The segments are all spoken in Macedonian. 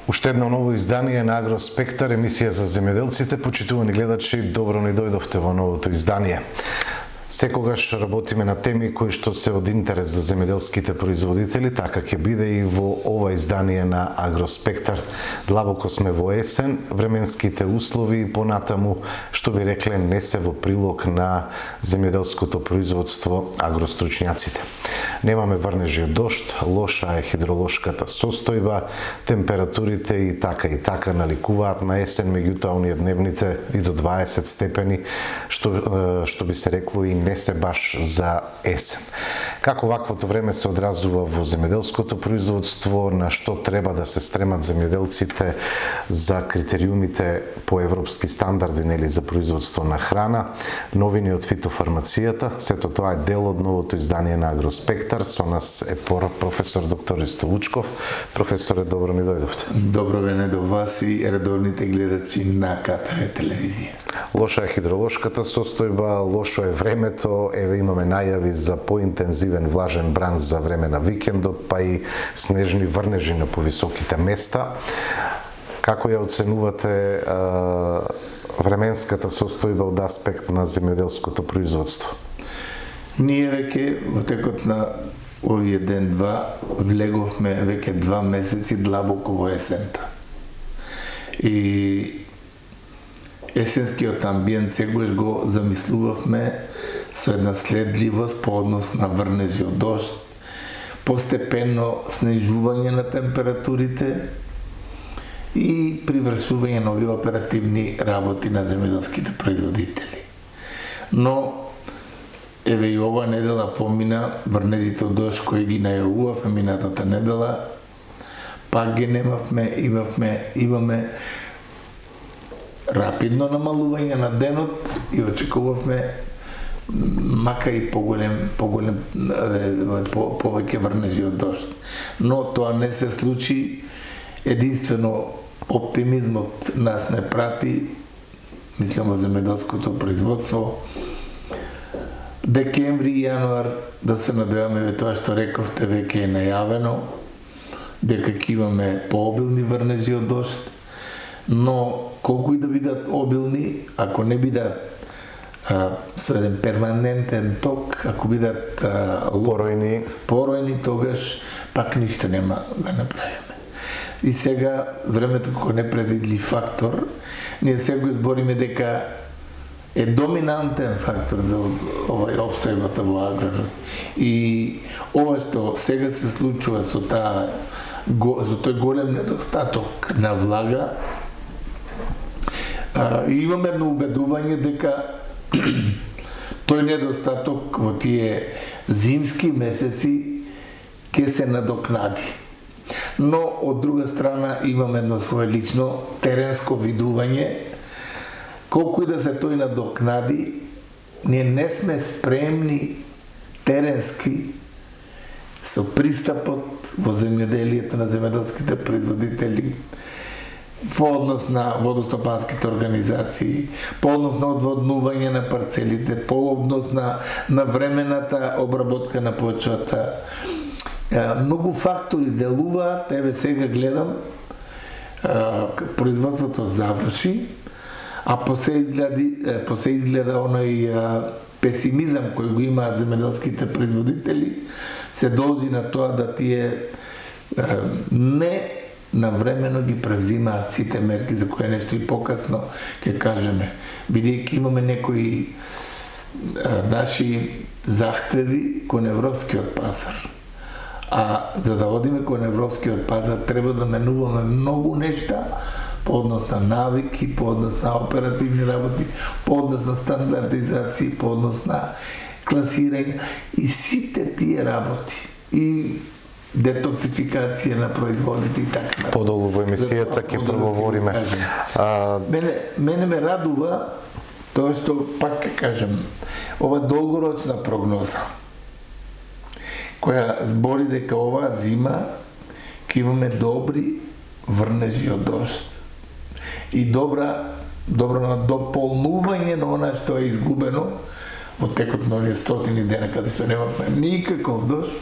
Уште едно ново издание на Агроспектар, емисија за земјоделците. Почитувани гледачи, добро ни дојдовте во новото издание. Секогаш работиме на теми кои што се од интерес за земјоделските производители, така ќе биде и во ова издание на Агроспектар. Длабоко сме во есен, временските услови и понатаму, што би рекле, не се во прилог на земјоделското производство агростручњаците. Немаме врнежи од дожд, лоша е хидролошката состојба, температурите и така наликуваат на есен, меѓутоа оние дневните и до 20 степени, што би се рекло и не се баш за есен. Како ваквото време се одразува во земјоделското производство, на што треба да се стремат земјоделците за критериумите по европски стандарди, нели, за производство на храна, новини од фитофармацијата, сето тоа е дел од новото издание на Агроспектар. Со нас е професор доктор Ристо Вучков. Професоре, добро ни дојдовте. Добро вене до вас и редовните гледачи на КТВ телевизија. Лоша е хидролошката состојба, лошо е времето, еве имаме најави за поинтензивен влажен бранш за време на викендот, па и снежни врнежи на повисоките места. Како ја оценувате временската состојба од аспект на земјоделското производство? Ние веќе во текот на овие ден-два влеговме веќе 2 месеци длабоко во есента. И есенскиот амбиент сегаш го замислувавме со една следливост по однос на врнежи од дожд, постепенно снижување на температурите и привршување на овие оперативни работи на земјоделските производители. Но еве и ова недела помина врнежите од дожд кои ги најавувавме минатата недела, пак ги немавме, имаме рапидно намалување на денот и очекувавме макар и повеќе врнежи од дожд. Но тоа не се случи. Единствено оптимизмот нас не прати, мислам во земјоделското производство. Декември и јануар, да се надеваме, тоа што рековте, веќе е најавено, дека ќе имаме пообилни врнежи од дожд, но колку и да бидат обилни, ако не бидат со еден перманентен ток, ако бидат поројни, тогаш пак ништо нема да направиме. И сега, времето како непредвидлив фактор, ние сега збориме дека е доминантен фактор за овај обстојбата во аграрот. И ова што сега се случува со тој голем недостаток на влага, имаме едно убедување дека тој недостаток во тие зимски месеци ќе се надокнади. Но од друга страна имаме едно свое лично теренско видување. Колку и да се тој надокнади, ние не сме спремни теренски со пристапот во земјоделието на земјоделските производители, по однос на водостопанските организации, по однос на одводнување на парцелите, по однос на времената обработка на почвата. Многу фактори делуваат. Еве сега гледам, производството заврши, а посе изгледа оној песимизам кој го имаат земјоделските производители, се должи на тоа да тие не навремено ги превзимаат сите мерки за кои нешто и покасно ќе кажеме, бидејќи имаме некои наши захтеви кон европскиот пазар. А за да одиме кон европскиот пазар треба да менуваме многу нешта по однос на навики, по однос на оперативни работи, по однос на стандардизација, по однос на класирање и сите тие работи. И детоксификација на производите и така. Подолу во емисијата ќе проговориме. Мене ме радува тоа што, пак ќе кажем, ова долгорочна прогноза, која збори дека оваа зима ќе имаме добри врнежи од дожд и добро дополнување на она што е изгубено во текот на оние стотини дена каде што немавме никаков дожд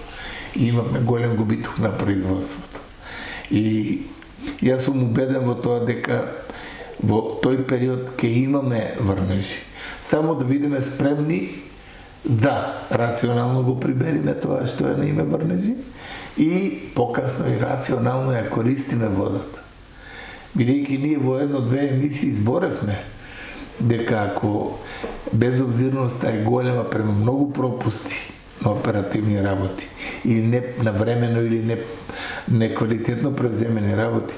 и имаме голем губиток на производството. И Јас сум убеден во тоа дека во тој период ќе имаме врнежи. Само да бидеме спремни да рационално го прибериме тоа што е на име врнежи и покасно и рационално ја користиме водата. Бидејќи ние во едно-две емисии изборевме дека ако безобзирноста е голема према многу пропусти на оперативни работи или навремено или неквалитетно превземени работи,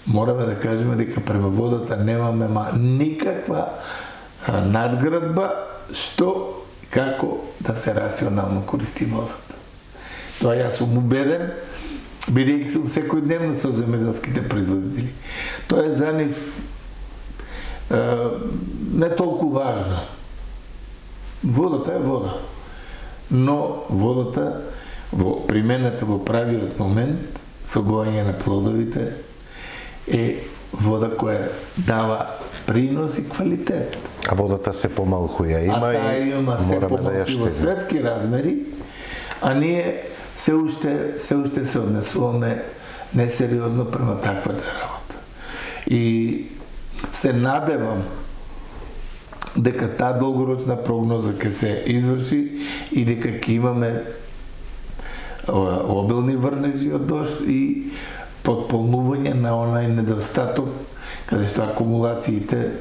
мораме да кажеме дека према водата немаме никаква надградба што како да се рационално користи водата. Тоа јас сум убеден, бидејќи сум секојдневно со земјоделските производители. Тоа е за нив не толку важно. Водата е вода. Но водата во примената во правиот момент со гоење на плодовите е вода која дава принос и квалитет. А водата се помалку ја има и се помалку во светски размери, а ние се уште се однесуваме несериозно према таквата работа. И се надевам дека таа долгорочна прогноза ќе се изврши и дека ќе имаме обилни врнежи од дожд и потполнување на онај недостаток каде што акумулациите,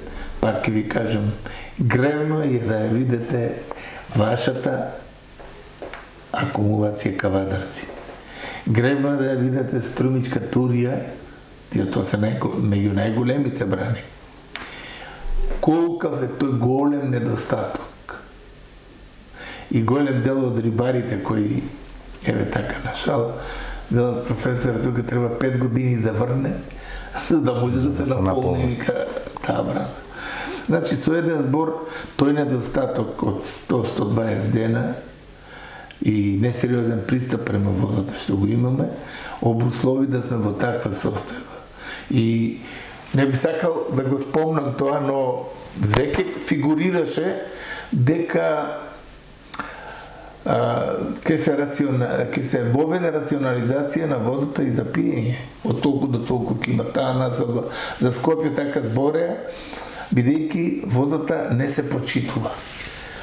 пак ќе ви кажам, гревно е да ја видите вашата акумулација кавадарци. Гревно е да ја видите Струмичка Турија, тоа се меѓу најголемите брани. Колкав е тој голем недостаток. И голем дел од рибарите кои, еве така на шала, велат професор, тука треба 5 години да врне, за да може да се наполни таа брана. Значи, со еден збор, тој недостаток од 100-120 дена и несериозен пристап према водата што го имаме, обуслови да сме во таква состојба. И не би сакал да го спомнам тоа, но веќе фигурираше дека ќе се воведе рационализација на водата и за пиење. Од толку до толку ќе има таа насадба. За Скопје така збореа, бидејќи водата не се почитува.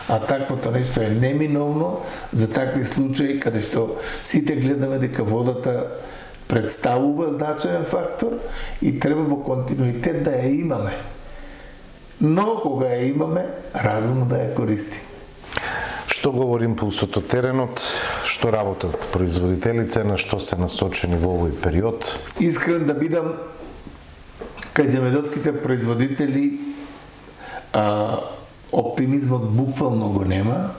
А таквото нешто е неминовно за такви случаи каде што сите гледаме дека водата представува значаен фактор и треба во континуитет да ја имаме. Но кога ја имаме, разумно да ја користим. Што говори импулсот од теренот, што работат производителите, на што се насочени во овој период? Искрен да бидам, кај земјоделските производители оптимизмот буквално го нема.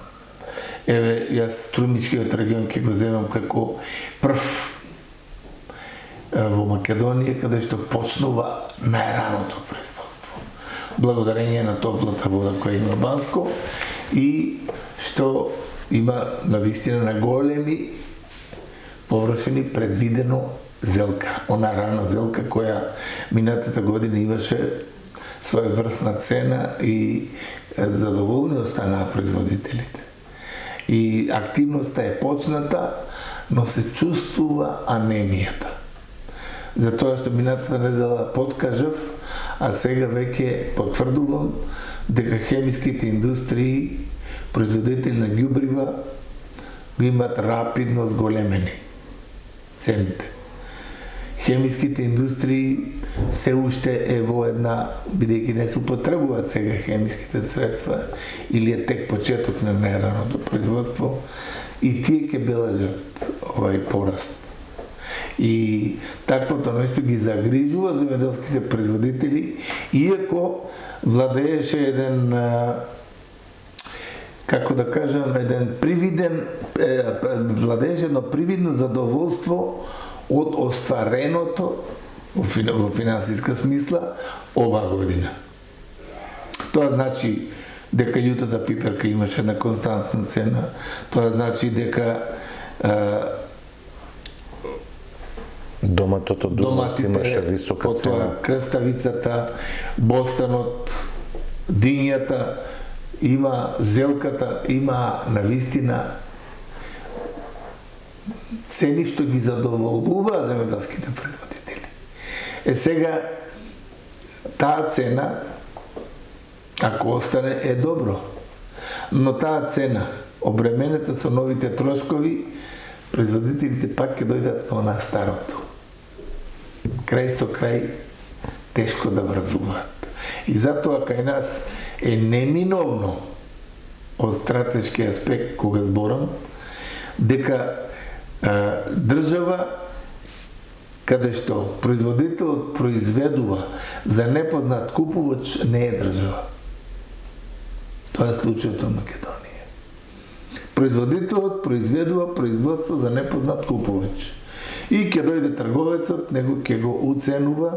Еве, јас Струмичкиот регион ќе го земам како прв во Македонија, каде што почнува најраното производство. Благодарение на топлата вода која има Банско и што има навистина на големи површини предвидено зелка. Она рана зелка која минатата година имаше своеврсна цена и задоволни останаа производителите. И активноста е почната, но се чувствува анемијата. Затоа што минатата недела подкажав, а сега веќе потврдувам дека хемиските индустрии, производители на ѓубрива, го имат рапидно зголемени цените. Хемиските индустрии се уште е во една, бидејќи не се употребуваат сега хемиските средства или е тек почеток на нераното производство, и тие ќе бележат овај пораст. И таквото нешто ги загрижува земјоделските производители, иако владееше еден, како да кажам, владееше едно привидно задоволство од оствареното во финансиска смисла оваа година. Тоа значи дека љутата пиперка имаше една константна цена, тоа значи дека доматото имаше висока цена. Потоа краставицата, бостанот, дињата, има зелката, има навистина цени што ги задоволува земјоделските производители. Сега, таа цена, ако остане, е добро. Но таа цена, обременета со новите трошкови, производителите пак ќе дојдат на старото. Крај со крај тешко да врзуваат. И затоа кај нас е неминовно од стратешки аспект, кога зборам, дека држава каде што производителот произведува за непознат купувач не е држава. Тоа е случајот во Македонија. Производителот произведува производство за непознат купувач. И ќе дојде трговецот, него ќе го уценува,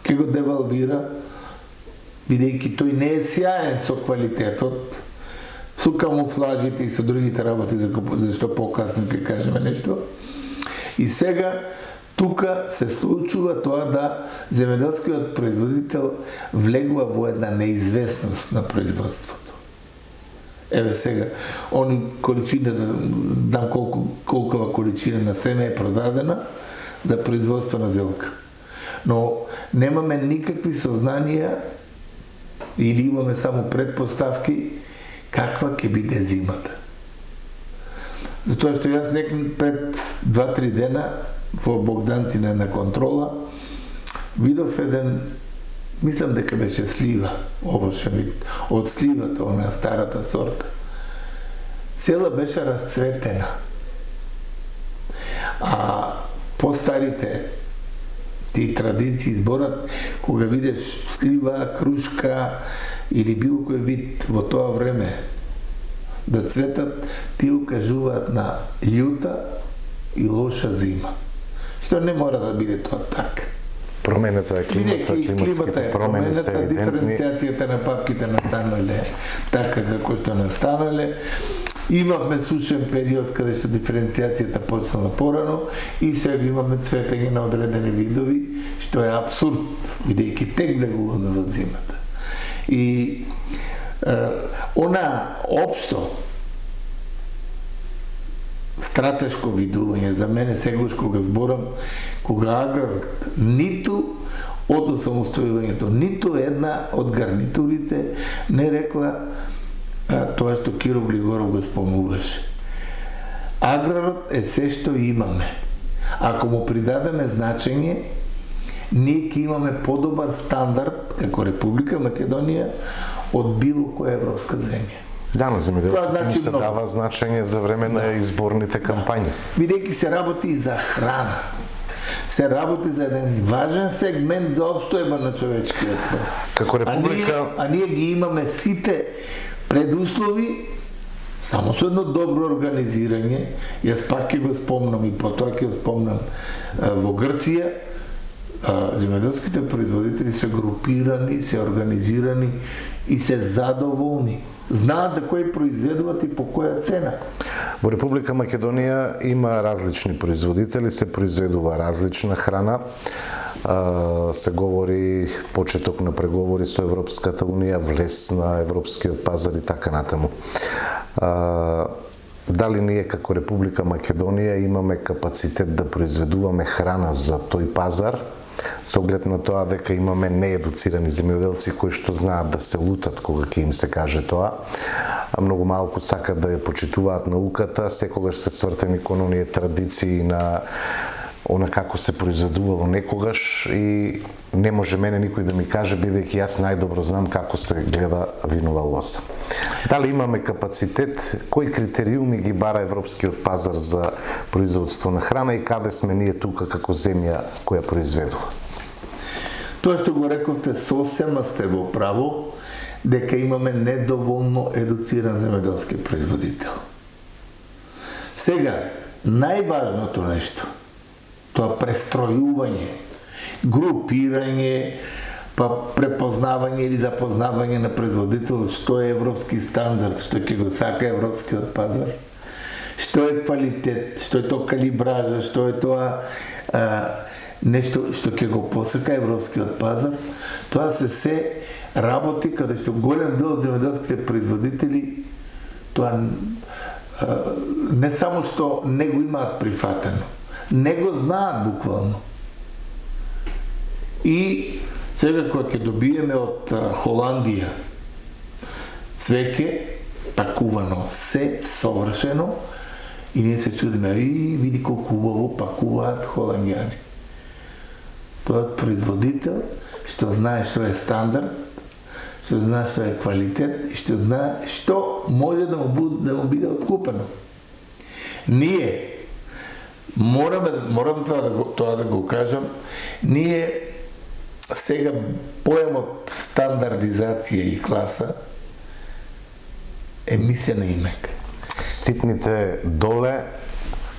ќе го девалвира, бидејќи тој не е сјаен со квалитетот, со камуфлажите и со другите работи, за што покасно ќе кажеме нешто. И сега тука се случува тоа да земјоделскиот производител влегува во една неизвестност на производството. Еве сега, количината, дам колкова количина на семе е продадена за производство на зелка. Но немаме никакви сознанија или имаме само предпоставки каква ќе биде зимата. Затоа што јас пред 2-3 дена во Богданцина на контрола видов еден, мислам дека беше слива, овошен вид, од сливата, она старата сорта. Цела беше расцветена. А постарите ти традиции зборат, кога видиш слива, крушка или било кој вид во тоа време да цветат, ти укажуваат на љута и лоша зима. Што не мора да биде тоа така. Промената е климатските промени се евидентни. Диференцијацијата на папките настанале така како што настанале. Имавме сушен период каде што диференцијацијата почнала порано и сега имаме цветење на одредени видови, што е апсурд, бидејќи тек влегуваме во зимата. И она општо стратешко видување за мене сегаш кога зборам, кога аграрот ниту од осамостојувањето, ниту една од гарнитурите не рекла тоа што Киро Глигоров го спомнуваше. Аграрот е се што имаме. Ако му придадеме значење, ние ќе имаме подобар стандард како Република Македонија од било која европска земја. Да, на земјоделците му се дава значење за време на изборните кампањи. Бидејќи се работи и за храна. Се работи за еден важен сегмент за обстојба на човечкиот твор. Како Република... А ние ги имаме сите предуслови само со едно добро организирање. Јас пак ќе го спомнам и потоа ќе го спомнам во Грција. Земјоделските производители се групирани, се организирани и се задоволни. Знаат за кој произведуваат и по која цена. Во Република Македонија има различни производители, се произведува различна храна. Се говори почеток на преговори со Европската Унија, влез на европскиот пазар и така натаму. Дали ние како Република Македонија имаме капацитет да произведуваме храна за тој пазар, со оглед на тоа дека имаме неедуцирани земјоделци кои што знаат да се лутат кога ќе им се каже тоа, а многу малку сакат да ја почитуваат науката, секогаш се свртени кон оние традиции на она како се произведувало некогаш и не може мене никој да ми каже, бидејќи јас најдобро знам како се гледа винова лоза. Дали имаме капацитет, кои критериуми ги бара европскиот пазар за производство на храна и каде сме ние тука како земја која произведува? Тоа што го рековте сосема сте во право, дека имаме недоволно едуциран земјоделски производител. Сега, најважното нешто, тоа престројување, групирање, па препознавање или запознавање на производителот, што е европски стандард, што ќе го сака европскиот пазар, што е квалитет, што е тоа калибража, што е тоа нешто што ќе го посака европскиот пазар, тоа се работи каде што голем дел од земјоделските производители тоа не само што не го имаат прифатено, не го знаат буквално. И сега кога ќе добиеме од Холандија цвеќе, пакувано, се совршено, и ние се чудиме, види колку убаво пакуваат холандјани. Тоа е производител што знае што е стандард, што знае што е квалитет и што знае што може да му биде откупено. Ние морам тоа да го кажам, ние сега поемот стандардизација и класа е мислена имек. Ситните доле,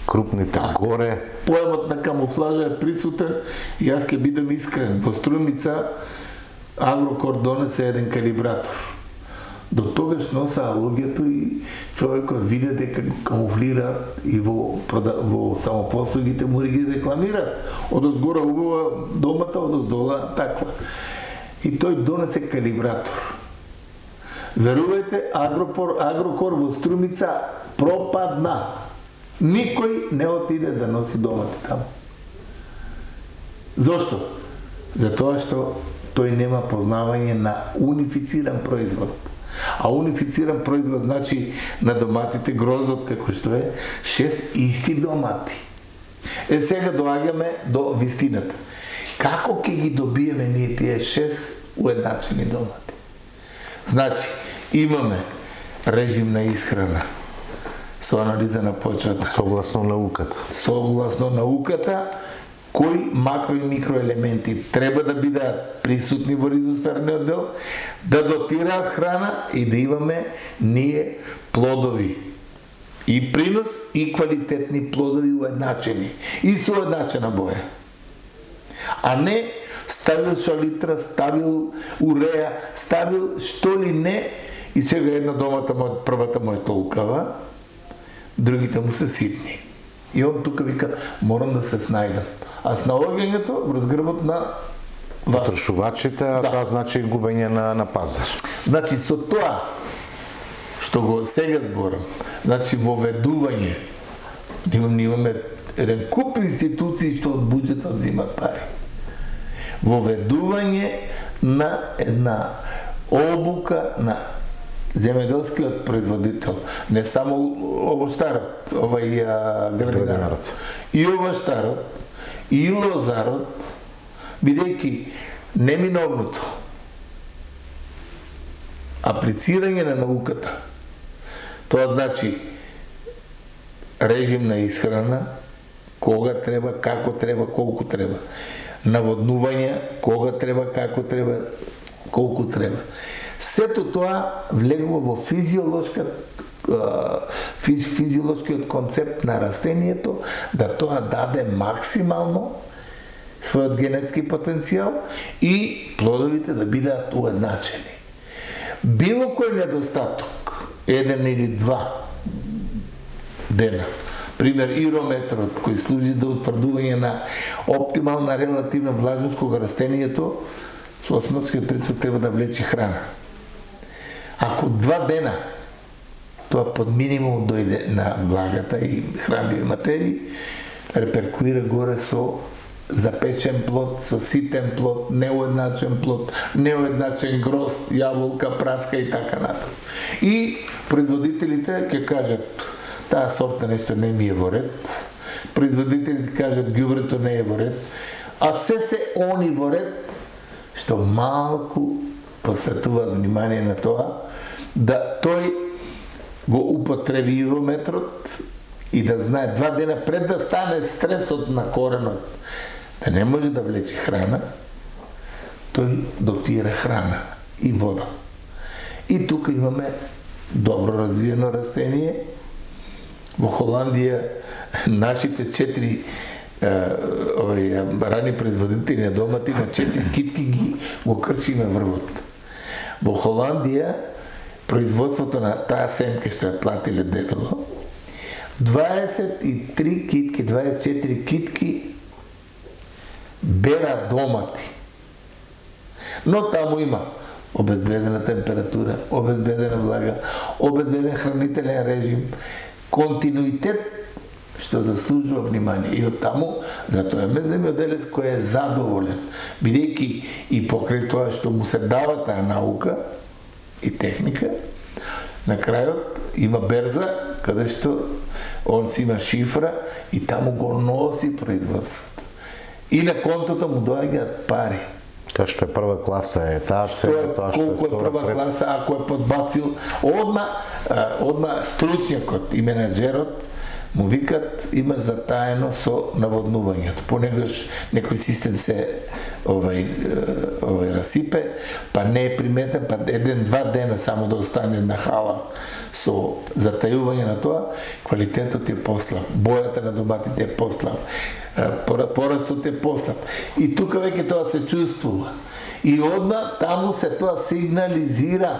крупните горе. Поемот на камуфлажа е присутен и јас ќе бидам искрен. Во Струмица Агрокор донесе еден калибратор. До тогаш носаа луѓето и човекот виде дека камуфлираат и во самопослугите му ги рекламираат. Одозгора убава домата, одоздола таква. И тој донесе калибратор. Верувајте, Агрокор во Струмица пропадна. Никој не отиде да носи домата таму. Зошто? Затоа што тој нема познавање на унифициран производ. А унифициран производ значи на доматите гроздот како што е 6 исти домати. Сега доаѓаме до вистината. Како ќе ги добиеме ние тие 6 уедначени домати? Значи, имаме режим на исхрана со анализа на почвата. Согласно науката, кои макро и микроелементи треба да бидат присутни во ризосферниот дел, да дотираат храна и да имаме ние плодови. И принос, и квалитетни плодови уедначени. И со уедначена боја. А не ставил шалитра, ставил уреја, ставил што ли не, и сега една првата му е толкава, другите му се ситни. И он тука вика, морам да се снајдам. А снаоѓањето врз грбот на вас. Потрошувачите, а тоа значи губење на пазар. Значи со тоа што го сега зборам, значи воведување, имаме еден куп институции што од буџетот земат пари. Воведување на една обука на земјоделскиот производител, не само овоштарот, градинарот, и овоштарот, и лозарот, бидејќи неминовното аплицирање на науката, тоа значи режим на исхрана, кога треба, како треба, колку треба, наводнување, кога треба, како треба, колку треба. Сето тоа влегува во физиолошкиот концепт на растението, да тоа даде максимално својот генетски потенцијал и плодовите да бидат уедначени. Било кој недостаток, еден или два дена, пример ирометрот кој служи за утврдување на оптимална релативна влажност кога растението со осмотскиот притисок треба да влече храна. Ако 2 дена тоа под минимум дојде на влагата и хранливи материи, реперкуира горе со запечен плод, со ситен плод, неуедначен плод, неуедначен грозд, јаболка, праска и така натаму. И производителите ќе кажат, таа сорта нешто не ми е во ред, производителите кажат, ѓубрето не е во ред, а се они во ред, што малку посветуваат внимание на тоа, да тој го употреби ирометрот и да знае 2 дена пред да стане стресот на коренот, да не може да влече храна, тој дотира храна и вода. И тука имаме добро развиено растение. Во Холандија нашите 4 рани производители на домати на 4 китки ги го крчиме врвот. Во Холандија производството на таа семка што ја платиле дебело, 23 китки, 24 китки бера домати. Но таму има обезбедена температура, обезбедена влага, обезбеден хранителен режим, континуитет што заслужува внимание. И од таму, затоа е земјоделец кој е задоволен, бидејќи и покрај тоа што му се дава таа наука и техника, на крајот има берза, каде што он си има шифра и таму го носи производството. И на контото му доаѓаат пари. Тоа што е прва класа е таа цена, тоа што е колку е прва класа, ако е подбацил, одма стручњакот и менаџерот му викат имаш затаено со наводнувањето. Понегаш некој систем се расипе, па не е приметен, па 1-2 дена само да остане на хала со затајување на тоа, квалитетот е послаб, бојата на доматите е послаб, порастот е послаб. И тука веќе тоа се чувствува. И одма таму се тоа сигнализира.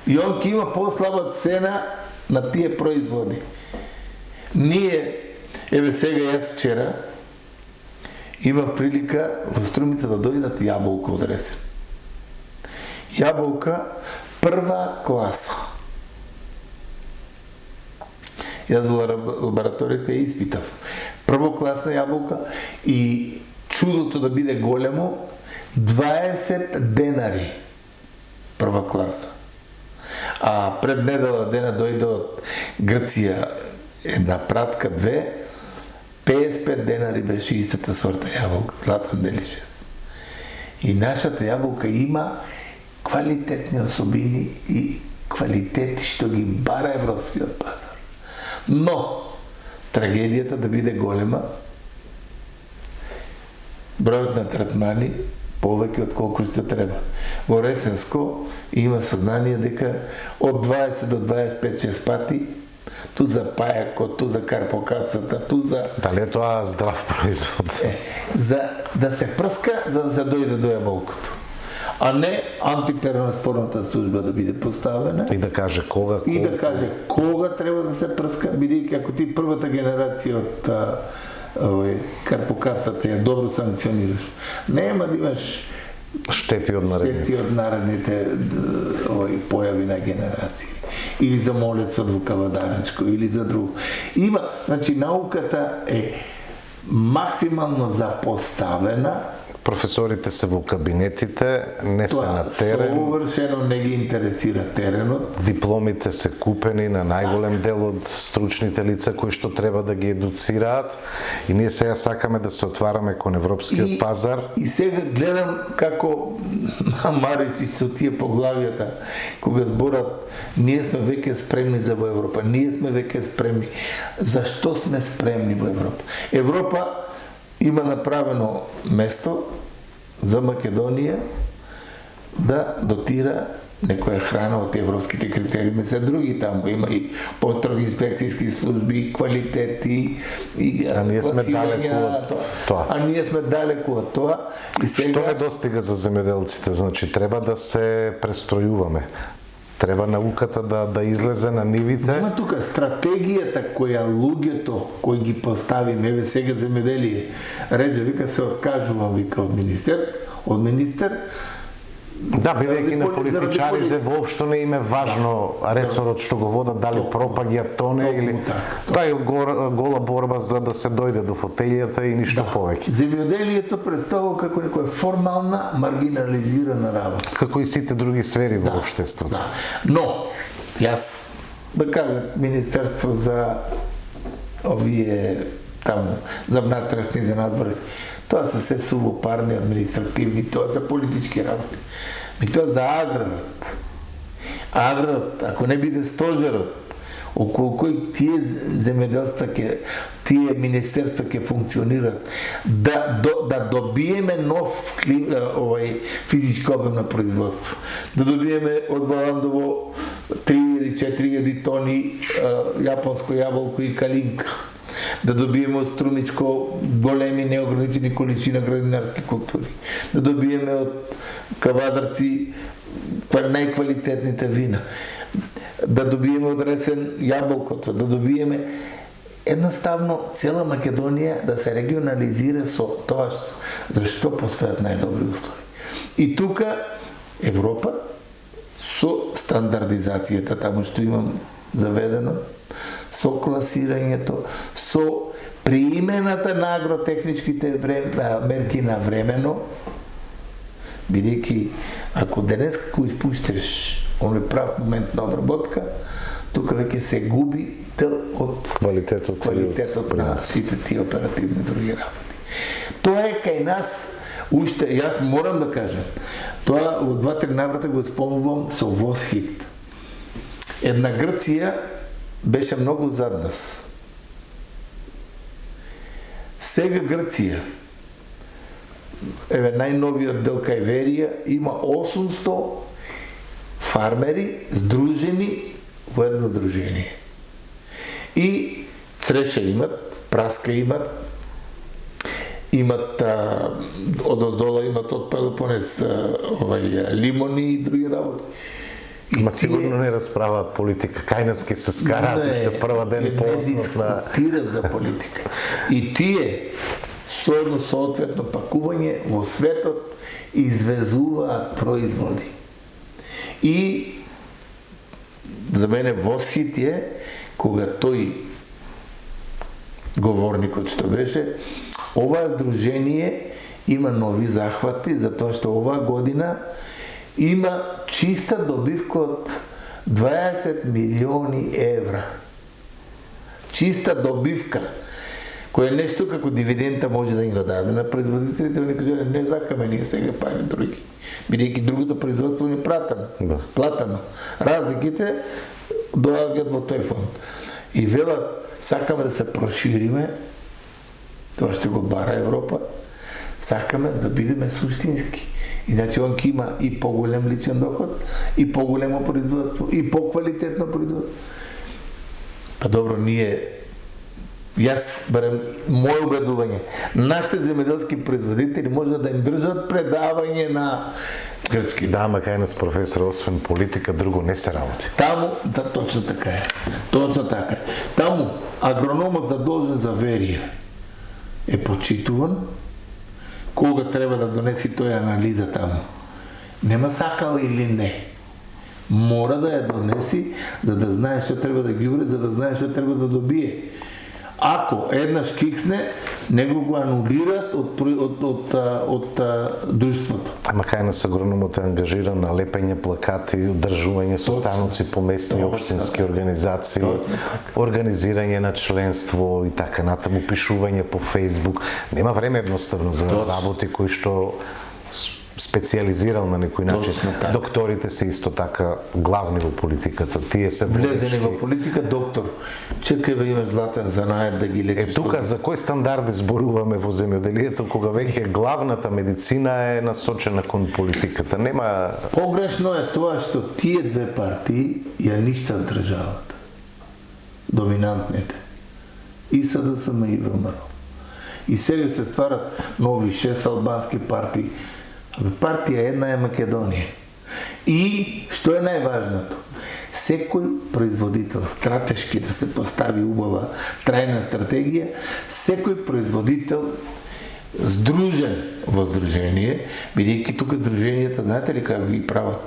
И он ќе има послаба цена на тие производи. Ние, еве сега јас вчера, имав прилика во Струмица да дојдат јаболка од Ресен. Јаболка прва класа. Јас во лабораторијата испитав. Првокласна јаболка и чудото да биде големо, 20 денари прва класа. А пред недела дена дојде од Грција една пратка, 55 денари беше истата сорта јаболка, Златан Делишес. И нашата јаболка има квалитетни особини и квалитети што ги бара европскиот пазар. Но, трагедијата да биде голема, бројот на третмани повеќе од колку што треба. Во Ресенско има сознание дека од 20 до 25-6 пати ту за пајакот, ту за карпокапсата, ту за... Дали е тоа здрав производ? За да се прска, за да се дојде до јаболкото. А не антипероноспорната служба да биде поставена. И да каже кога, колку. И да каже кога треба да се прска, бидејќи ако ти првата генерација од карпокапсата ја добро санкционираш, нема да имаш штети од наредните појави на генерации. Или за молецот во Кавадарачко, или за друго. Има, значи, науката е максимално запоставена. Професорите се во кабинетите, не се на терен. Совршено не ги интересира теренот. Дипломите се купени на најголем дел од стручните лица кои што треба да ги едуцираат и ние сега сакаме да се отвараме кон европскиот пазар. И сега гледам како Маричич со тие поглавијата кога зборат ние сме веќе спремни за во Европа, ние сме веќе спремни. Зашто сме спремни во Европа? Европа има направено место за Македонија да дотира некоја храна од европските критериуми, се други таму има и построги инспекцијски служби, квалитети и а ние сме далеку од тоа. А ние сме далеку од тоа и сега што не достига за земјоделците, значи треба да се престројуваме. Треба науката да излезе на нивите. Има тука стратегијата која луѓето кои ги поставиме, еве сега земјоделие, Реджа вика се откажувам, вика од министер. Да, бидејќи на политичарите воопшто не им е важно ресорот што го водат, дали пропаѓа тоне или тоа е гола борба за да се дојде до фотелијата и ништо повеќе. Земјоделието представува како некоја формална, маргинализирана работа. Како и сите други сфери во општеството. Но, јас, да кажат, Министерство за овие таму, за внатрешни, за надворешни, тоа се се субопарни, административни, тоа се политички работи. И тоа за аграрот. Аграрот, ако не биде стожерот, околу кој тие земјоделства тие министерства ќе функционираат, да добиеме нов физички обем на производство, да добиеме од Баландово 3000-4000 тони јапонско јаболко и калинка, да добиеме од Струмичко големи неограничени количина градинарски култури, да добиеме од Кавадарци најквалитетните вина, да добиеме од Ресен јаболкото, да добиеме едноставно цела Македонија да се регионализира со тоа зашто постојат најдобри услови. И тука Европа со стандардизацијата таму што имам заведено, со класирањето, со приимената на агротехничките мерки на времено, бидејќи ако денес го испуштеш оној прав момент на обработка, тука веќе се губи од квалитетот на сите тие оперативни други работи. Тоа е кај нас уште, јас морам да кажам, тоа од 2-3 наврата го спомнувам со Восхит. Една Грција беше многу зад нас. Сега Грција, најновиот дел кај Верија, има 800 фармери здружени во едно здружение. И цреша имат, праска имат одоздола имат од Пелопонес лимони и други работи. Ма сигурно не расправаат политика. Кај нас ке се скараат уште прва ден по основ на... Не дискутират за политика. И тие со едно соодветно пакување во светот извезуваат производи. И за мене Восхит е кога тој говорникот што беше, оваа здружение има нови захвати, затоа што оваа година има чиста добивка од 20 милиони евра. Чиста добивка, која е нешто како дивиденда може да им го даде на производителите, они кажале не сакаме ние сега пари други, бидејќи другото производство ни платено. Разликите доаѓаат во тој фонд. И велат, сакаме да се прошириме, тоа што го бара Европа, сакаме да бидеме суштински. И значи он ќе има и поголем личен доход, и поголемо производство, и поквалитетно производство. Па добро, јас барем моје убедување, нашите земјоделски производители може да им држат предавање на грчки. Да, ама кај нас професор, освен политика, друго не се работи. Таму, да, точно така е. Точно така е. Таму агрономот задолжен за Верија е почитуван, кога треба да донеси тој анализа таму. Нема сакал или не. Мора да ја донеси за да знае што треба да ги уре, за да знае што треба да добие. Ако еднаш киксне, него го анулираат од друштвото. Ама кај нас агрономот е ангажиран на лепење плакати, одржување состаноци по местни општински организации, организирање на членство и така натаму, пишување по Фејсбук. Нема време едноставно за работи кои што специализирал на некој начин. Докторите се исто така главни во политиката. Тие се влезени во политика, доктор. Чекај бе, имаш златен занает да ги лечиш. Тука за кои стандарди зборуваме во земјоделието кога веќе главната медицина е насочена кон политиката? Нема... Погрешно е тоа што тие две партии ја ништат државата. Доминантните. И СДСМ и ВМРО. И сега се стварат нови 6 албански партии. Партија една е Македонија. И, што е најважното, секој производител, стратешки да се постави убава трајна стратегија, секој производител здружен во здружение, бидејќи тука здруженијата, знаете ли како ги прават?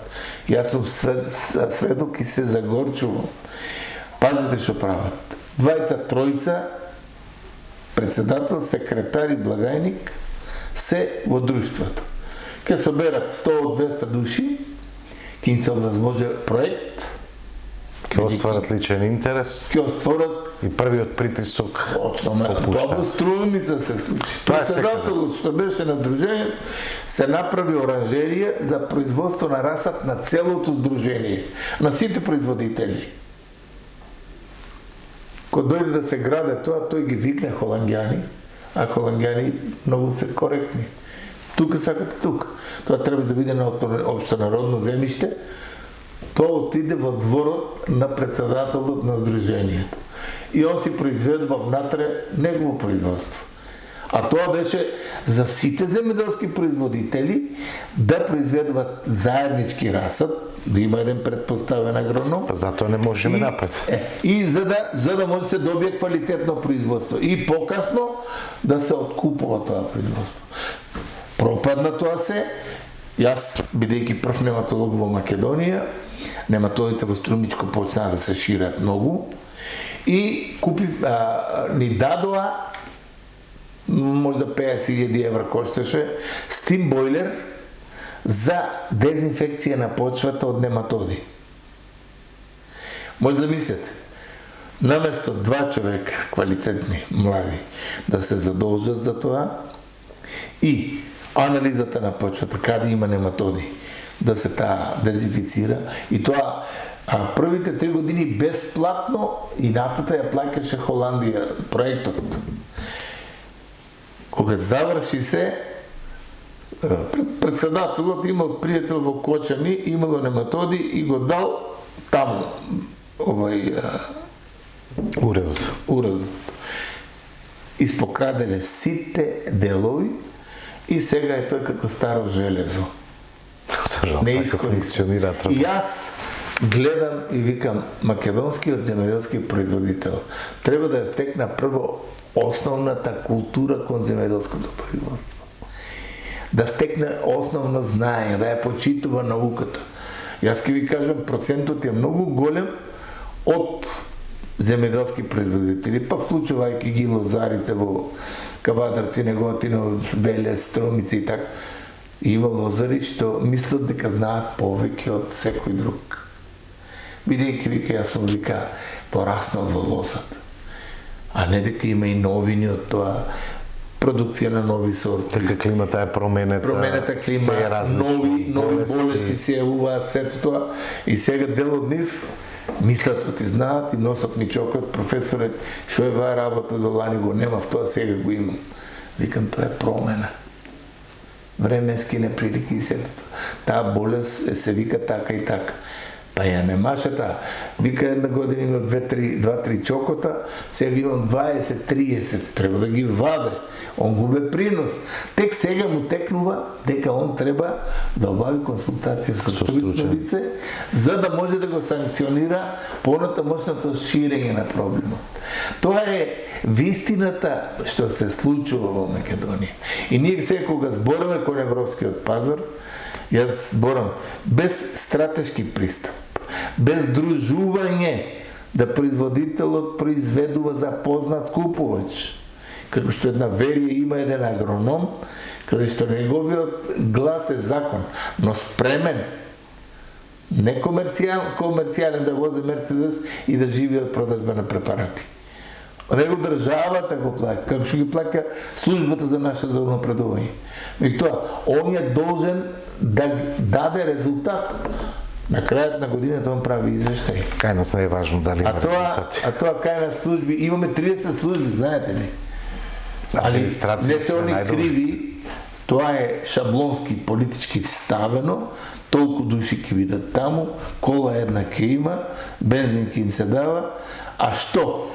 Јас сум сведок и се загорчувам. Пазите што прават. 2-3 председател, секретар и благајник се во друштвото. Ке соберат 100-200 души, ке им се овозможи проект, ке остварат личен интерес, ке остварат и првиот притисок попуштаат. Тоа струјница се случи. Председателот што беше на дружение се направи оранжерија за производство на расат на целото здружение, на сите производители. Кога дојде да се граде тоа, тој ги викне холангјани, а холангјани многу се коректни. Тука сакате тука. Тоа треба да биде на општонародно земјиште. Тоа отиде во дворот на председателот на здружението. И он си произведува внатре негово производство. А тоа беше за сите земјоделски производители да произведуваат заеднички расад, да има еден предпоставен агроном. Затоа не можеме напред. И за да може се добие квалитетно производство. И покасно да се откупува тоа производство. Пропадна тоа се, јас, бидејќи прв нематолог во Македонија, нематодите во Струмичко почнаа да се шират многу и ни дадоа možda 50.000 евра кошташе, стим бойлер за дезинфекција на почвата од нематоди. Може да мислите, наместо 2 човека, квалитетни, млади, да се задолжат за тоа и анализата на почвата, каде има нематоди, да се таа дезинфицира и тоа првите 3 години бесплатно и нафтата ја плаќаше Холандија, проектот. Кога заврши се, председателот имал пријател во Кочани, имало нематоди и го дал таму уредот. Испокраделе сите делови и сега е тој како старо железо. Не функционира. И јас гледам и викам, македонскиот земјоделски производител треба да ја стекна прво основната култура кон земјоделското производство. Да стекне основно знаење, да ја почитува науката. Јас ќе ви кажам, процентот е многу голем од земјоделски производители, па вклучувајќи ги лозарите во Кавадарци, Неготино, Велес, Стромици и така. Има лозари што мислат дека знаат повеќе од секој друг. Бидејќи вика, јас сум вика пораснал во лозата. А не дека има и новини од тоа, продукција на нови сорти. Дека климата е променета клима, нови болести се јавуваат, сето тоа. И сега дел од нив мислат оти знаат и носат ми чокот, професоре, шо е ваа работа до лани го немав, тоа сега го имам. Викам, тоа е промена. Временски неприлики и сето. Таа болест се вика така и така. Па ја немаше таа. Вика една година има 2-3 чокота, сега имам 20-30, треба да ги ваде. Он губе принос. Тек сега му текнува дека он треба да обави консултација со stručno лице, за да може да го санкционира понатамошното ширење на проблемот. Тоа е вистината што се случува во Македонија. И ние сега кога збораме кон европскиот пазар, јас зборам без стратешки пристап, без дружување да производителот произведува за познат купувач. Како што една верија има еден агроном, каде што неговиот глас е закон, но спремен, не комерцијален да вози Мерцедес и да живее од продажба на препарати. Него државата го плаќа, како што ги плаќа службата за наше напредување. И тоа, он е должен да даде резултат. На крајот на годината он прави извештај. Кај нас не е важно дали има резултати. А тоа кај нас служби, имаме 30 служби, знаете ли? Али не се они криви, тоа е шаблонски политички ставено, толку души ќе бидат таму, кола една ќе има, бензин ќе им се дава, а што?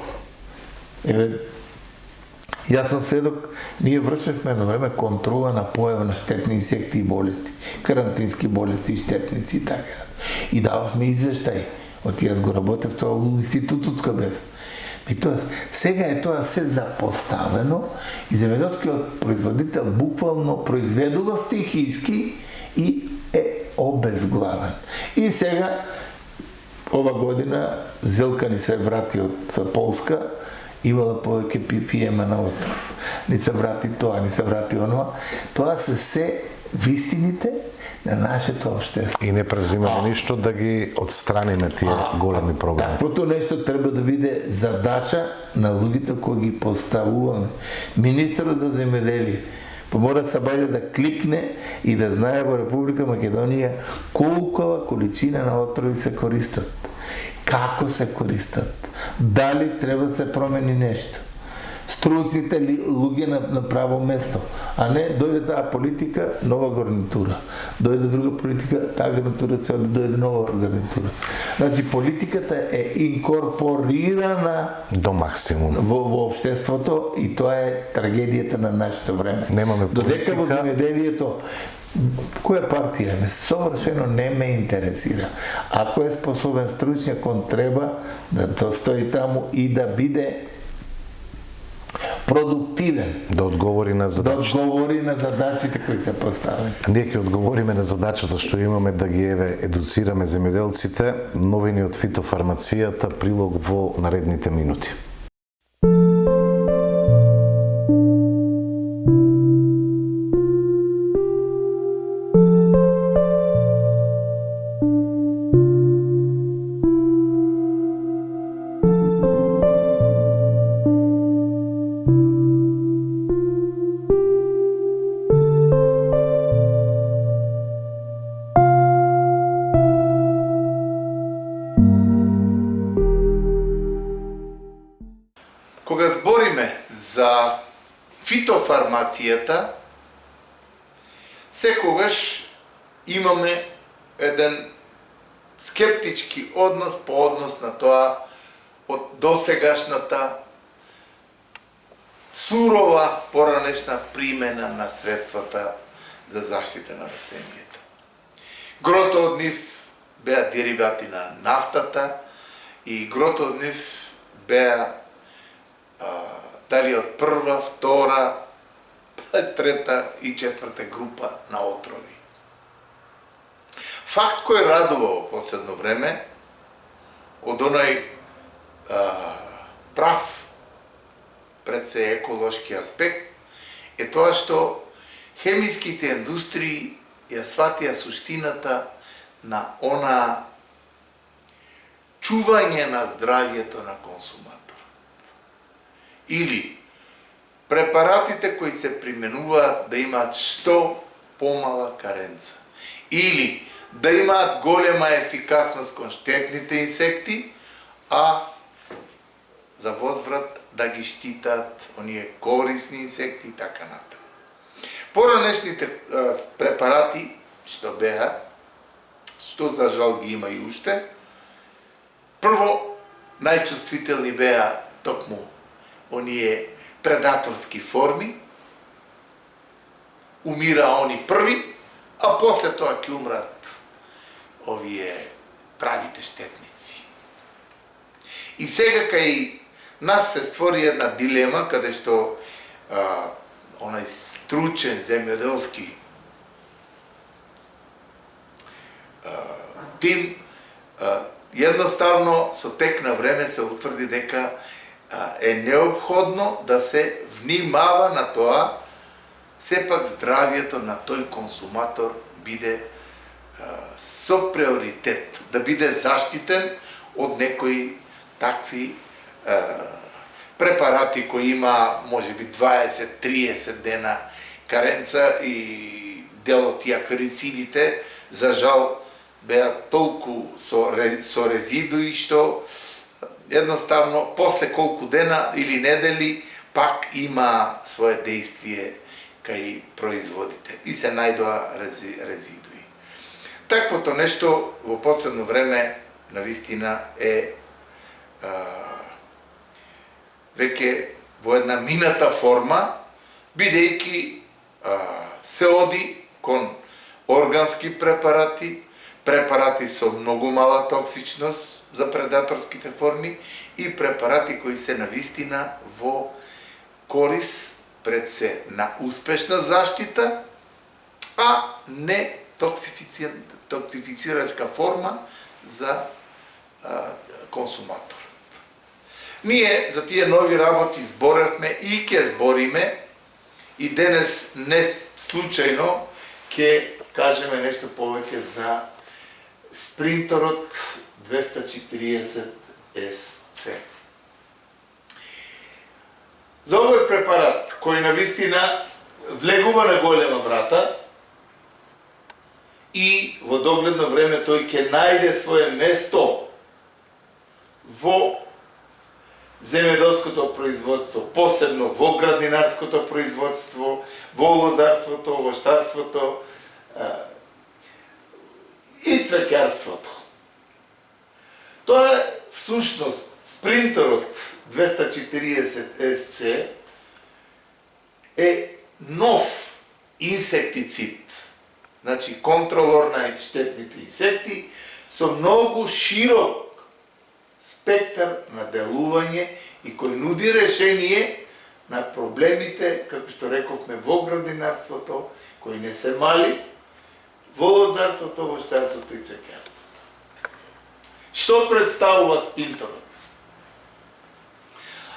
Јас сум сведок, ние вршевме едно време контрола на појава на штетни инсекти и болести, карантински болести, штетници и така. И дававме извештај. Од јас го работев тоа во институтот кај бев. И тоа, сега е тоа се запоставено и земјоделскиот производител буквално произведува стихиски и е обезглавен. И сега, ова година, Зелка ни се врати од Полска, имала повеќе ppm на отров. Ни се врати тоа, ни се врати оноа. Тоа се вистините на нашето општество. И не презимаме ништо да ги отстраниме тие големи проблеми. Таквото нешто треба да биде задача на луѓето кои ги поставуваме. Министерот за земјоделие мора Сабајле да кликне и да знае во Република Македонија колкова количина на отрови се користат. Како се користат? Дали треба да се промени нешто? Стручните луѓе на право место, а не дојде таа политика, нова гарнитура. Дојде друга политика, таа гарнитура се дојде нова гарнитура. Значи политиката е инкорпорирана до максимум во општеството и тоа е трагедијата на нашето време. Додека во земјоделието која партија ме совршено не ме интересира. Ако е способен стручњак, он треба да стои таму и да биде продуктивен. Да одговори на задачите. Да одговори на задачите кои се поставени. Ние ќе одговориме на задачата што имаме да ги едуцираме земјоделците. Новини од фитофармацијата, прилог во наредните минути. за фитофармацијата, секогаш имаме еден скептички однос по однос на тоа од досегашната сурова поранешна примена на средствата за заштита на растенијата. Грото од нив беа деривати на нафтата и грото од нив беа дали од прва, втора, трета и четврта група на отрови. Факт кој радува во последно време од онај прав пред се еколошки аспект е тоа што хемиските индустрии ја сватија суштината на она чување на здравјето на консуматорот. Или препаратите кои се применуваат да имаат што помала каренца. Или да имаат голема ефикасност кон штетните инсекти, а за возврат да ги штитат оние корисни инсекти и така натаму. Поранешните препарати што беа, што за жал ги има и уште, прво најчувствителни беа токму оние предаторски форми, умира они први, а после тоа ќе умрат овие правите штетници. И сега кај нас се створи една дилема, каде што онај стручен земјоделски тим едноставно со тек на време се утврди дека е необходно да се внимава на тоа сепак здравјето на тој консуматор биде со приоритет, да биде заштитен од некои такви препарати кои има можеби 20-30 дена каренца и дел од тие карицидите за жал беа толку со резидуи што едноставно после колку дена или недели пак има свое действие кај производите и се најдоа резидуи. Таквото нешто во последно време навистина е веќе во една мината форма, бидејќи се оди кон органски препарати, препарати со многу мала токсичност за предаторските форми и препарати кои се навистина во корис пред се на успешна заштита, а не токсифицирачка форма за консуматорот. Ние за тие нови работи зборевме и ќе збориме и денес не случајно ќе кажеме нешто повеќе за спринтерот 240 SC. За овој препарат, кој навистина влегува на голема врата и во догледно време тој ќе најде свое место во земјоделското производство, посебно во градинарското производство, во лозарството, во штарството и цвеќарството. Тоа е всушност спринтерот 240 SC е нов инсектицид, значи контролор на штетните инсекти со многу широк спектар на делување и кој нуди решение на проблемите, како што рековме, во градинарството, кои не се мали, во лозарството, во штарството и цвеќарството. Што представува спринтерот?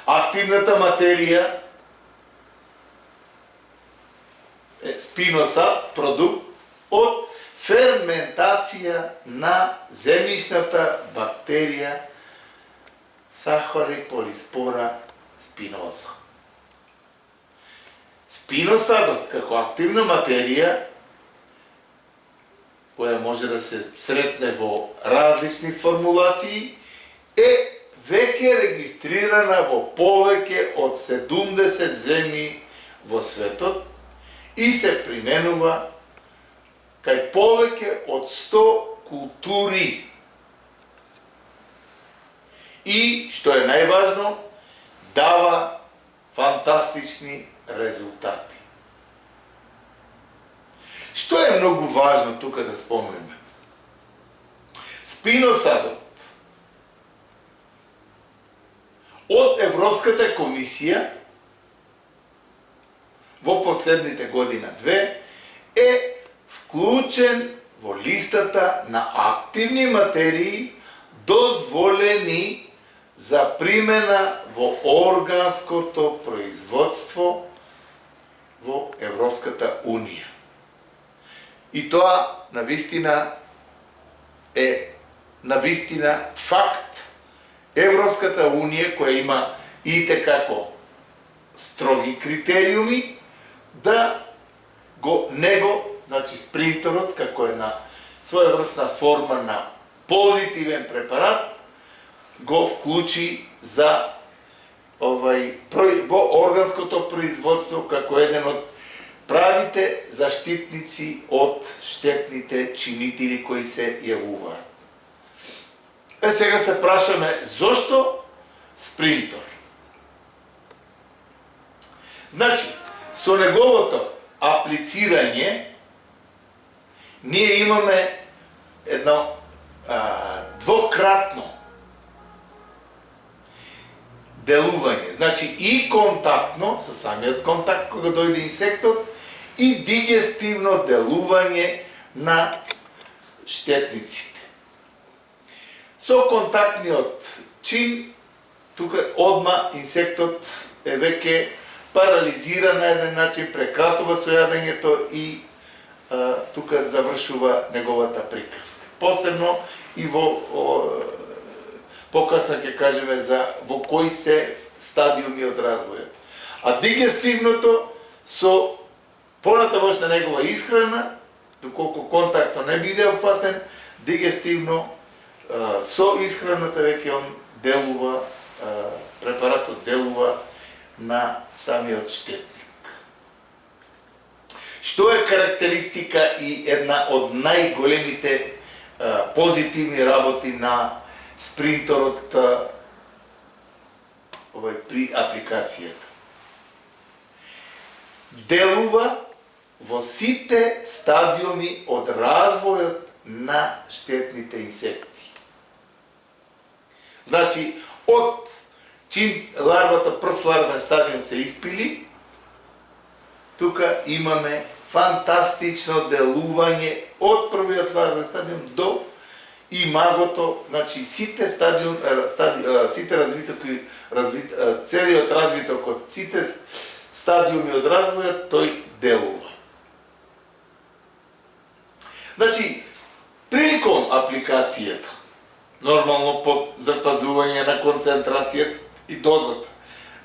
Активната материја е спиноса, продукт од ферментација на земјишната бактерија Сахариполиспора спиноза. Спиносадот како активна материја, која може да се сретне во различни формулации, е веќе веќе регистрирана во повеќе од 70 земји во светот и се применува кај повеќе од 100 култури. И, што е најважно, дава фантастични резултати. Што е многу важно тука да спомнеме? Спиносадот од Европската комисија во последните година-две е вклучен во листата на активни материи дозволени за примена во органското производство во Европската унија. И тоа навистина е факт. Европската унија, која има и како строги критериуми, да значи спринтерот, како една своеврсна форма на позитивен препарат, го вклучи за во органското производство како еден од правите заштитници од штетните чинители кои се јавуваат. Сега се прашаме зошто спринтор? Значи, со неговото аплицирање ние имаме едно двократно делување. Значи и контактно, со самиот контакт кога дојде инсектот, и дигестивно делување на штетниците. Со контактниот чин, тука одма инсектот е веќе парализиран на еден начин, прекратува со јадењето и тука завршува неговата приказка. Посебно и во покасно ќе кажеме за во кои се стадиуми од развојот. А дигестивното со понатамошна негова исхрана, доколку контактно не биде опфатен, дигестивно со исхраната веќе он делува, препаратот делува на самиот штетник. Што е карактеристика и една од најголемите позитивни работи на спринтерот при апликацијата? Делува во сите стадиуми од развојот на штетните инсекти. Значи, од чим ларвата, прв ларвен стадиум се испили, тука имаме фантастично делување од првиот ларвен стадиум до имагото, значи сите целиот развиток од сите стадиуми од развојот, тој делува. Значи, приликом апликацијата, нормално под запазување на концентрацијата и дозата,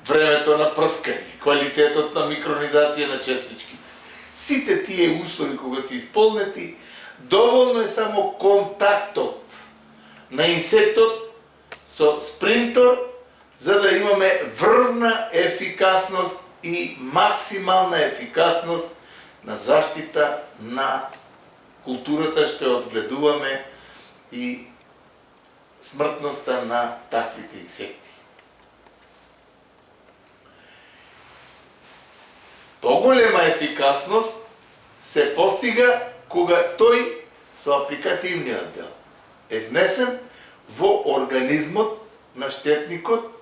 времето на прскање, квалитетот на микронизација на честичките, сите тие услови кога се исполнети, доволно е само контактот на инсектот со спринтор, за да имаме врвна ефикасност и максимална ефикасност на заштита на културата што одгледуваме и смртноста на таквите инсекти. Поголема ефикасност се постига кога тој со апликативниот дел е внесен во организмот на штетникот,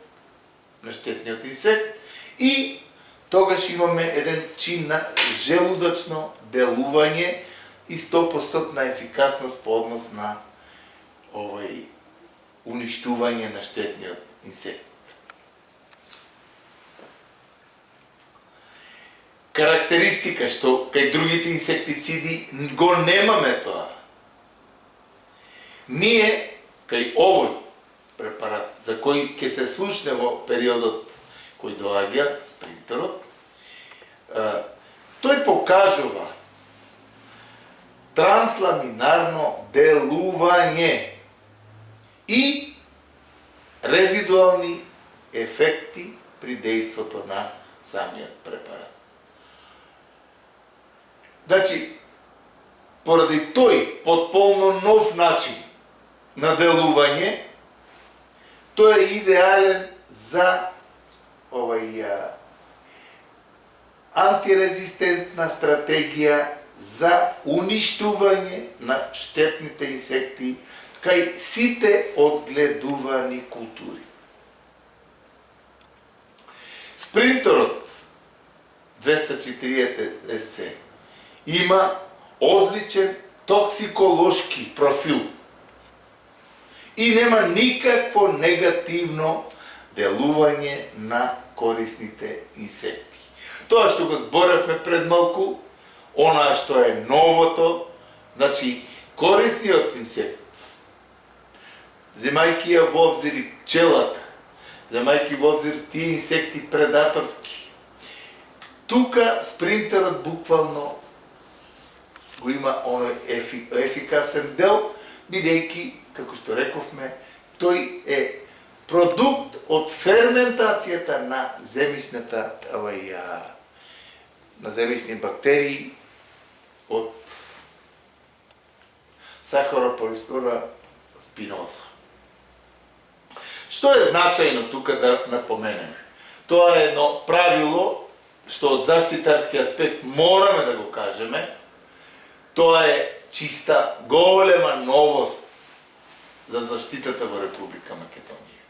на штетниот инсект, и тогаш имаме еден чин на желудочно делување и 100% ефикасност по однос на уништување на штетниот инсект. Карактеристика што кај другите инсектициди го немаме тоа. Ние кај овој препарат, за кој ќе се слушне во периодот кој доаѓа, спринтерот, тој покажува трансламинарно делување и резидуални ефекти при действото на самиот препарат. Значи, поради тој потполно нов начин на делување, тој е идеален за антирезистентна стратегија за уништување на штетните инсекти кај сите одгледувани култури. Спринтерот 240 SC има одличен токсиколошки профил и нема никакво негативно делување на корисните инсекти. Тоа што го зборевме пред малку, она што е новото, значи корисниот инсект, земајќи ја во обзир и пчелата, земајќи во обзир тие инсекти предаторски, тука спринтерот буквално го има оној ефикасен дел, бидејќи, како што рековме, тој е продукт од ферментацијата на земјишната на земјишни бактерии од Сахарополистура спиноза. Што е значајно тука да напоменеме? Тоа е едно правило што од заштитарски аспект мораме да го кажеме. Тоа е чиста голема новост за заштитата во Република Македонија.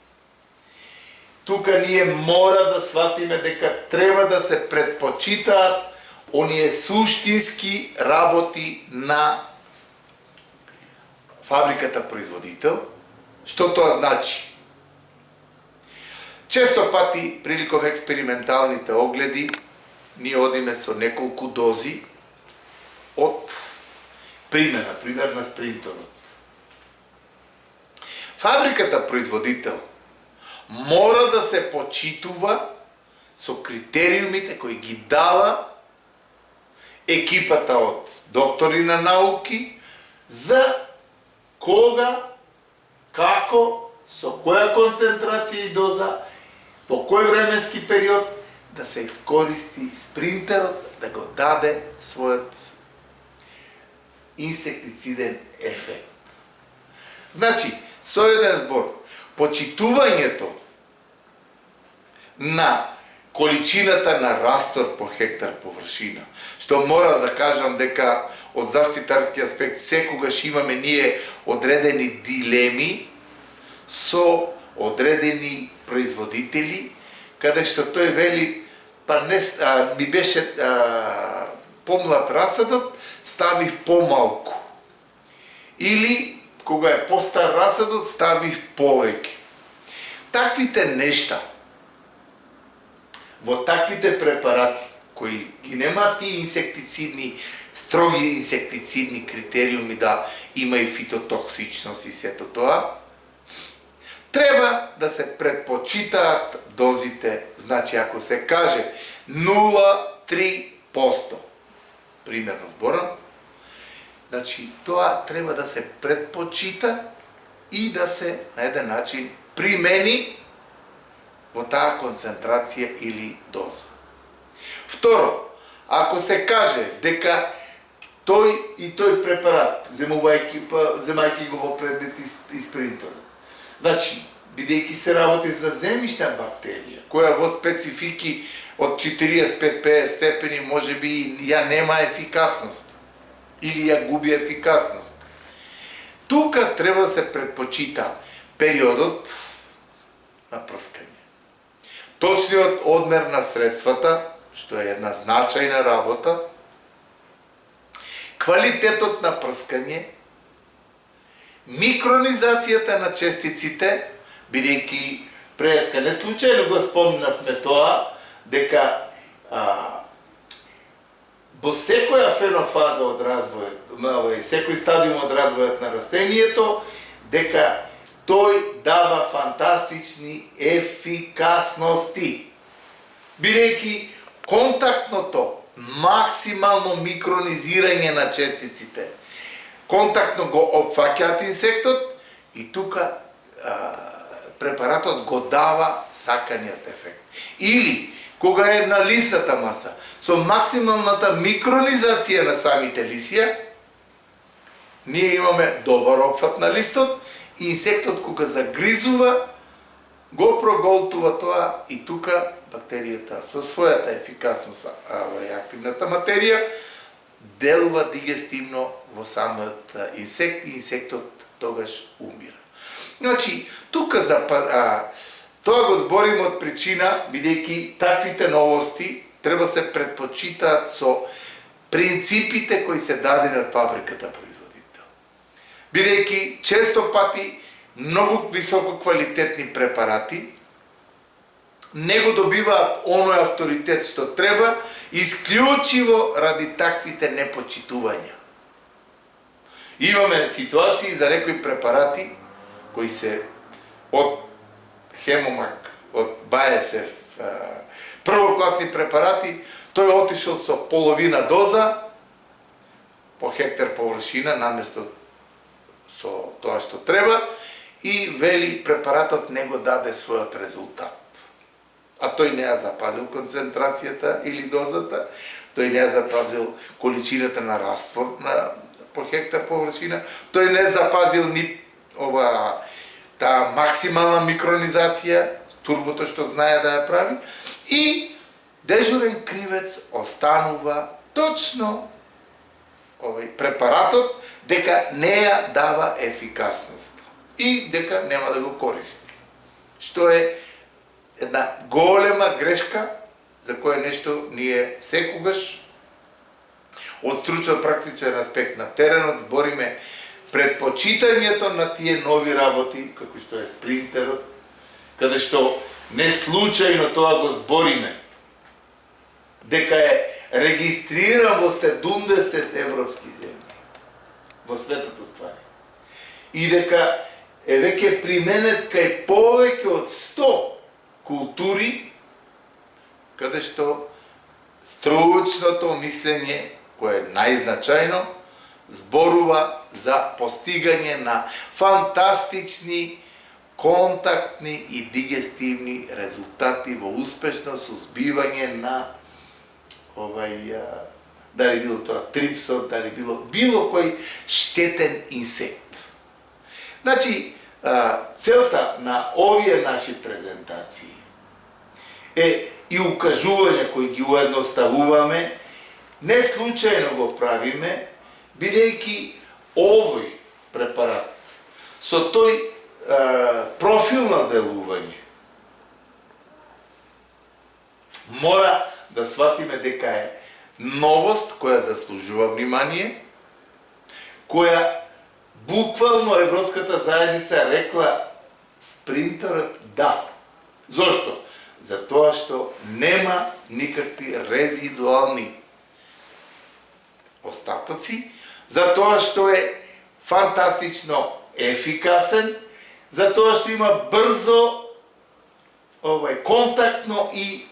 Тука ние мора да сватиме дека треба да се предпочитаат оние суштински работи на фабриката производител. Што тоа значи? Често пати приликом експерименталните огледи ние одиме со неколку дози од пример на спринтерот. Фабриката производител мора да се почитува со критериумите кои ги дава екипата од доктори на науки за кога, како, со која концентрација и доза, по кој временски период да се искористи спринтерот да го даде својот инсектициден ефект. Значи, со еден збор, почитувањето на количината на растор по хектар површина, што мора да кажам дека од заштитарски аспект секогаш имаме ние одредени дилеми со одредени производители, каде што тој вели, па не, ми беше помлад расадот, ставив помалку. Или, кога е постар расадот, ставив повеќе. Таквите нешта, во таквите препарати, кои ги немаат тие инсектицидни, строги инсектицидни критериуми да има и фитотоксичност и сето тоа, треба да се предпочитаат дозите, значи ако се каже 0,3%, примерно зборам, значи тоа треба да се предпочита и да се на еден начин примени во таа концентрација или доза. Второ, ако се каже дека тој и тој препарат, земајќи го во предмет и спринтерот, значи, бидејќи се работи за земјишна бактерија, која во специфики од 45-50 степени можеби ја нема ефикасност или ја губи ефикасност. Тука треба да се предпочита периодот на прскање. Точниот одмер на средствата, што е една значајна работа, квалитетот на прскање, микронизацијата на честиците, бидејќи преска не случајно го спомнавме тоа, дека во секоја фенофаза од развојот, секој стадиум од развојот на растението, дека тој дава фантастични ефикасности. Бидејќи контактното, максимално микронизирање на честиците, контактно го опфаќаат инсектот и тука препаратот го дава саканиот ефект. Или кога е на лисната маса, со максималната микронизација на самите лисија, ние имаме добар опфат на листот и инсектот кога загризува, го проголтува тоа и тука бактеријата со својата ефикасност, активната материја, делува дигестивно во самиот инсект и инсектот тогаш умира. Значи, тука тоа го збориме од причина, бидејќи таквите новости треба се предпочитаат со принципите кои се дадени од фабриката производител. Бидејќи често пати многу високо квалитетни препарати не го добиваат оној авторитет што треба, исклучиво ради таквите непочитувања. Имаме ситуации за некои препарати кои се од Хемомак, од БАЕСЕФ, првокласни препарати, тој отишол со половина доза по хектар површина, наместо со тоа што треба, и вели препаратот не го даде својот резултат. А тој не ја запазил концентрацијата или дозата, тој не ја запазил количината на раствор по хектар површина, тој не запазил ни таа максимална микронизација, турбото што знае да ја прави, и дежурен кривец останува точно препаратот дека не ја дава ефикасност и дека нема да го користи. Што е една голема грешка за која нешто ние секогаш од стручно практичен аспект на теренот збориме предпочитањето на тие нови работи, како што е спринтерот, каде што не случајно тоа го збориме, дека е регистриран во 70 европски земји, во светото ствари. И дека е веќе применет кај повеќе од 100 култури, каде што стручното мислење, кое е најзначајно, зборува за постигање на фантастични, контактни и дигестивни резултати во успешно сузбивање на дали било тоа трипсот, дали било кој штетен инсект. Значи, целта на овие наши презентации е и укажување кои ги уедноставуваме, не случајно го правиме, бидејќи овој препарат со тој профил на делување мора да сватиме дека е новост која заслужува внимание, која буквално Европската заедница рекла спринтерот да. Зошто? Затоа што нема никакви резидуални остатоци, затоа што е фантастично ефикасен, затоа што има брзо контактно и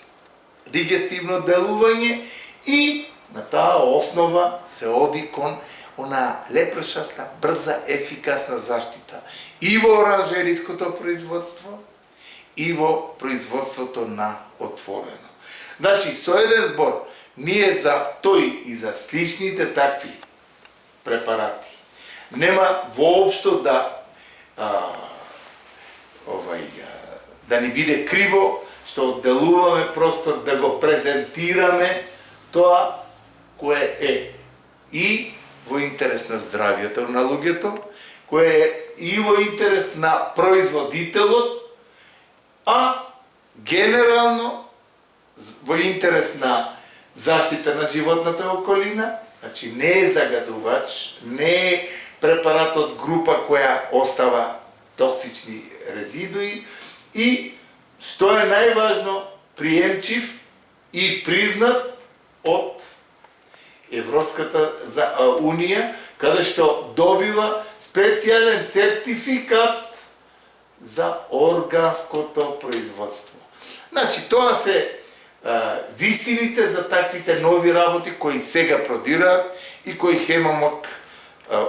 дигестивно делување и на таа основа се оди кон она лепрошаста, брза, ефикасна заштита и во оранжериското производство и во производството на отворено. Значи, со еден збор, ние за тој и за сличните такви препарати нема воопшто да ни биде криво што отделуваме простор да го презентираме тоа кое е и во интерес на здравието на луѓето, кое е и во интерес на производителот, а генерално во интерес на заштита на животната околина, значи не е загадувач, не е препарат од група која остава токсични резидуи и, што е најважно, приемчив и признат од Европската Унија, каде што добива специјален сертификат за органското производство. Значи, тоа се вистините за таквите нови работи кои сега продираат и кои Хемомак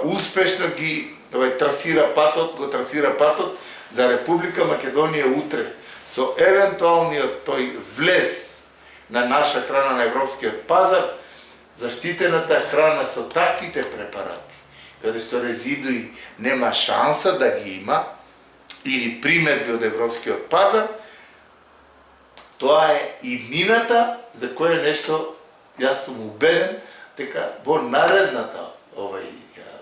успешно ги трасира патот, го трасира патот за Република Македонија утре со евентуалниот тој влез на наша храна на европскиот пазар, заштитената храна со таквите препарати, каде што резидуи нема шанса да ги има, или приметби од европскиот пазар, тоа е иднината за кое нешто јас сум убеден дека во наредната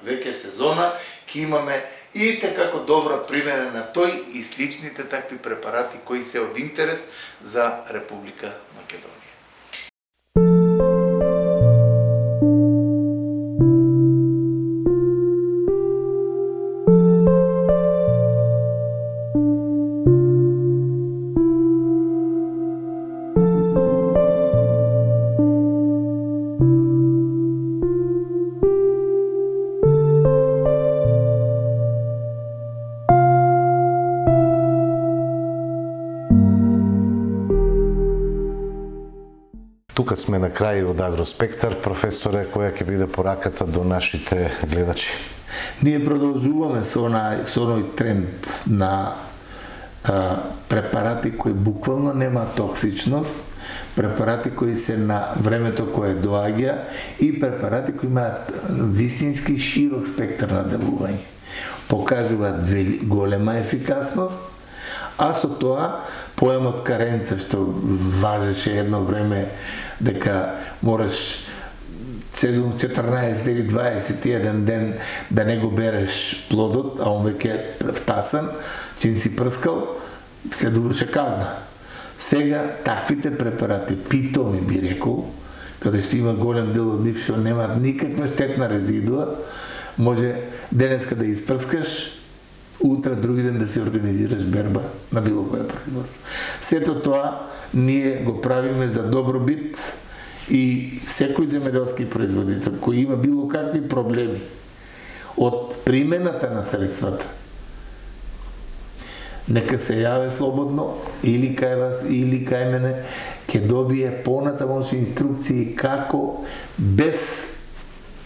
веќе сезона ќе имаме и како добра примена на тој и сличните такви препарати кои се од интерес за Република Македонија. Тука сме на крај од Агроспектар. Професоре, која ќе биде пораката до нашите гледачи? Ние продолжуваме со оној тренд на препарати кои буквално нема токсичност, препарати кои се на времето кое доаѓа и препарати кои имаат вистински широк спектар на делување. Покажуваат голема ефикасност, а со тоа поемот каренца, што важеше едно време дека мораш 7, 14 или 21 ден да не го береш плодот, а он веќе е втасан, чим си прскал, следуваше казна. Сега таквите препарати, питоми би рекол, каде што има голем дел од нив што немаат никаква штетна резидуа, може денеска да испрскаш, утре, други ден да си организираш берба на било која производство. Сето тоа ние го правиме за добробит и секој земеделски производител кој има било какви проблеми од примената на средствата, нека се јаве слободно или кај вас или кај мене, ќе добие понатамошни инструкции како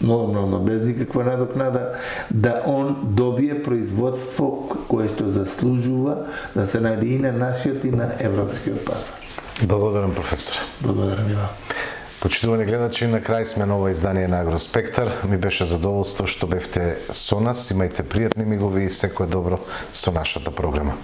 нормално, без никаква надокнада, да он добие производство кое што заслужува да се најде и на нашиот и на европскиот пазар. Благодарам, професор. Благодарам и вам. Почитувани гледачи, на крај сме на ова издание на Агроспектар. Ми беше задоволство што бевте со нас. Имајте пријатни мигови и секое добро со нашата програма.